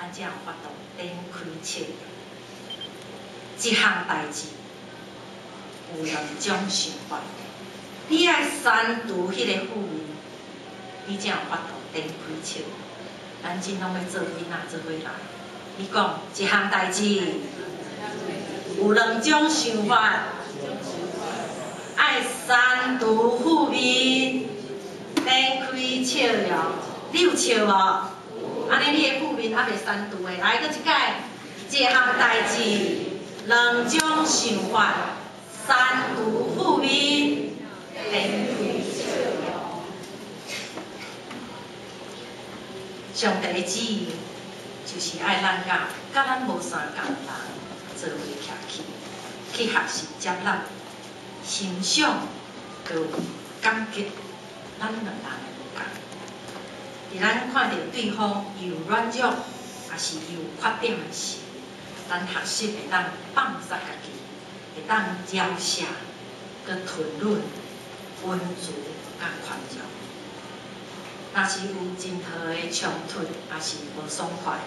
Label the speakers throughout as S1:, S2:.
S1: 咱才有法度展开笑容。一项代志有两种想法，你爱删除迄个负面，你才有法度展开笑容。咱真拢要做囡仔做伙来。你讲一项代志有两种想法，爱删除负面，展开笑容。你有笑无？安尼你的负面还袂删除的，来，搁一届，一项代志，两种想法，删除负面，展开笑容。上帝的旨意就是爱咱甲咱无相共的人做伙徛起，去学习接纳、欣赏，佮感激咱两人的无共。伫咱看到对方有软弱，也是有缺点的时，咱学习会当放下家己，会当饶赦，佮吞忍、温足佮宽容。若是有真好的冲突，也是无爽快，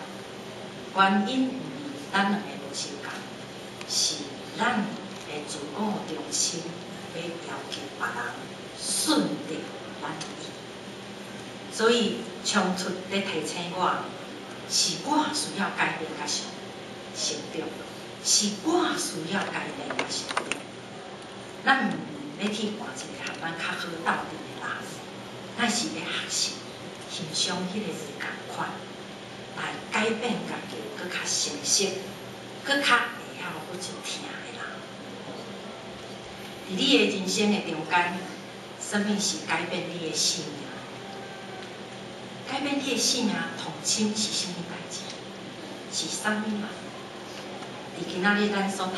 S1: 原因毋是咱两个无相共，是咱的自我中心要要求别人顺着咱意。所以冲突咧提醒我，是我需要改变甲成长，是我需要改变甲成长。咱毋要去换一个和咱较好斗阵的人，咱是要学习欣赏迄个无共款，来改变家己，搁较成熟，搁较会晓要就听的人。伫你的人生的中间，什么是改变你的生命？改变你的生命，重新是甚物代志？是啥物嘛？伫今仔日咱所读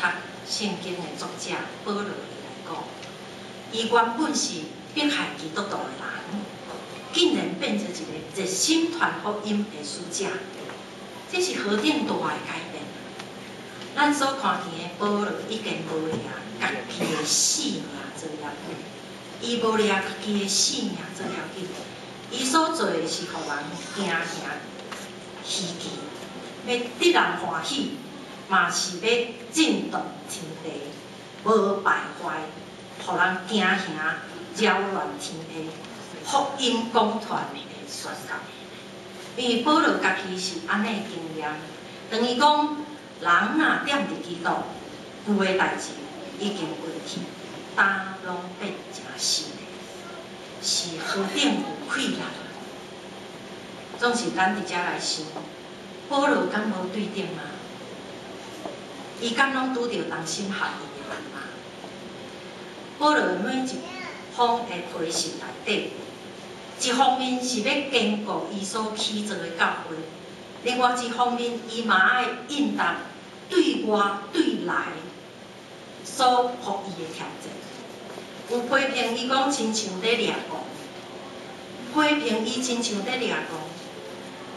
S1: 圣经的作者保罗伊来讲，伊原本是迫害基督徒的人，竟然变成一个热心传福音的使者，这是何等大的改变！咱所看见的保罗已经无掠家己的性命做要紧，伊无掠家己的性命做要紧。伊所做的是，互人惊吓、希奇，要得人欢喜，嘛是要震动天地，无败坏，互人惊吓、扰乱天地，福音广传的宣告。因为保罗家己是安尼经验，等于讲，人若踮伫基督，旧的代志已经过去，大拢变成新的。是何等有气力！总是咱伫遮来想，保罗敢无对顶吗？伊敢拢拄着同心合意的人吗？保罗每一封的批信内底，一方面是要坚固伊所起造的教会，另外一方面伊嘛爱应答对外对内所予伊的挑战。有批评伊讲亲像咧掠讲，批评伊亲像咧掠讲。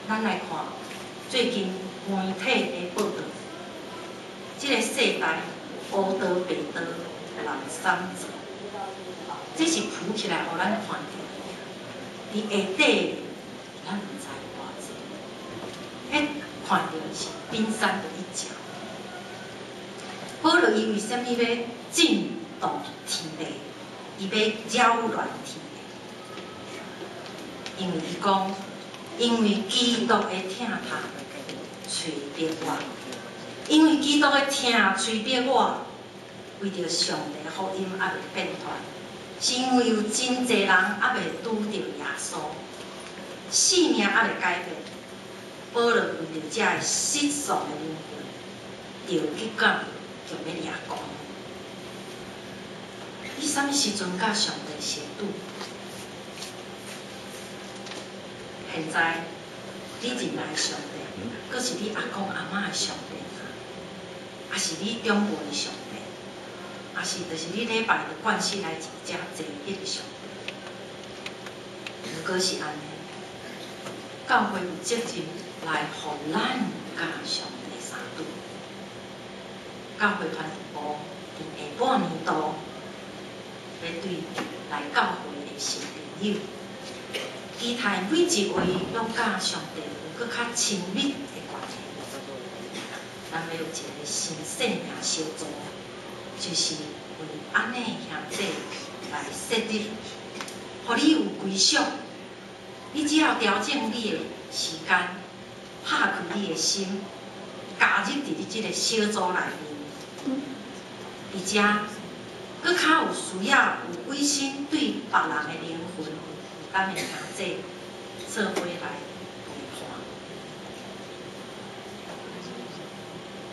S1: 咱来看最近媒体的报道，这个世代乌道白道人三者，这是浮起来，互咱看到。伫下底，咱毋知偌济，迄看到是冰山的一角。保罗伊为什么要震动天地？伊要扰乱天地，因为伊讲，因为基督的疼痛催逼我，因为基督的疼催逼我，为着上帝的福音还未变团，是因为有真侪人还未拄着耶稣，生命还未改变。保罗为着这个世俗的缘故，就去讲，就要掠讲。你啥物时阵甲上帝相拄？现在你认来上帝，阁是你阿公阿嬷的上帝吗？还是你中国的上帝？还是就是你礼拜的惯势来真正坐迄个上帝？如果是安尼，教会有责任来互咱甲上帝相拄。教会团部伫下半年度。要对来教会的新朋友，期待每一位拢甲上帝有搁较亲密的关系。咱要有一个新生命小组，就是为安尼兄弟来设立，互你有归属。你只要调整你的时间，拍开你的心，加入伫你即个小组内面，而且搁较有需要有委身对别人的灵魂，咱的兄弟做伙来陪伴。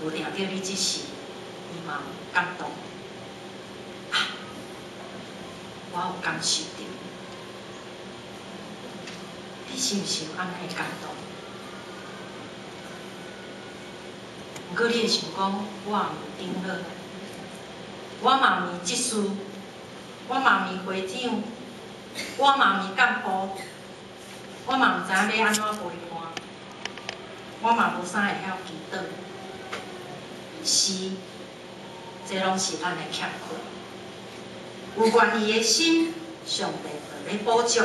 S1: 有听到你即时，伊嘛有感动啊！我有感受到，你是毋是有安尼感动？毋过你会想讲，我嘛毋顶好，我嘛毋是技师，我嘛毋是会长，我嘛毋是干部，我嘛毋知影要安怎陪伴，我嘛无啥会晓祈祷。是，这拢是咱的欠缺。有愿意的心，上帝就要补足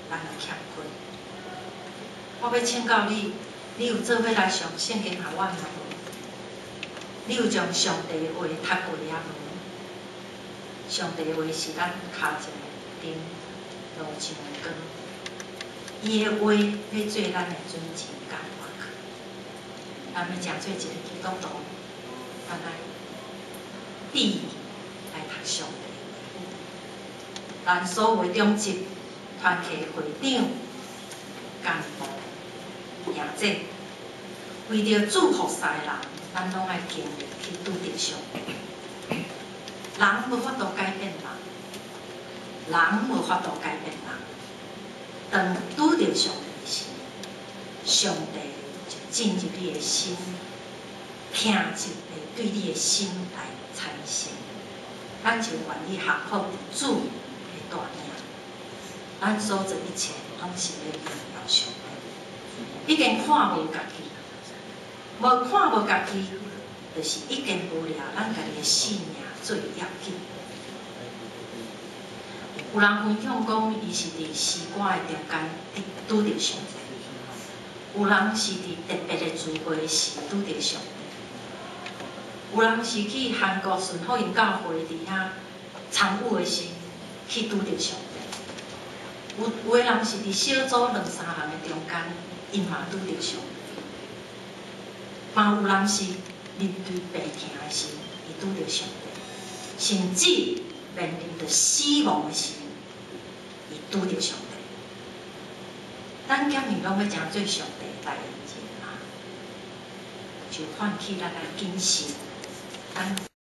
S1: 咱的欠缺。我要请教你，你有做伙来上圣经学院吗？你有将上帝的话读过了无？上帝的话是咱脚前的灯，路上的光。伊的话要做咱的准绳甲依靠。咱要诚做一个基督徒，咱来注意来读上帝的话。咱所有中级团契会长、干部、兄弟，为着祝福世人，咱拢爱经历去拄着上帝。人无法度改变人，人无法度改变人。当拄着上帝时，上帝就进入你的心，听入会对你的心来产生。咱就愿意降服主的大名。咱所做一切，拢是要荣耀上帝。已经看无家己，无看无家己，就是已经无聊咱家己的性命最要紧。有人分享讲，伊是伫诗歌的中间拄着上帝；有人是伫特别的聚会时拄着上帝；有人是去韩国顺福音教会伫遐参与的时去拄着上帝；有的人是伫小组两三人的中间，因嘛拄着上帝；嘛有人是面对病痛的时，伊拄着上帝；甚至面临着死亡的时，伊拄着上帝。咱今日拢要诚做上帝代言人啊，就唤起咱来谨慎，咱。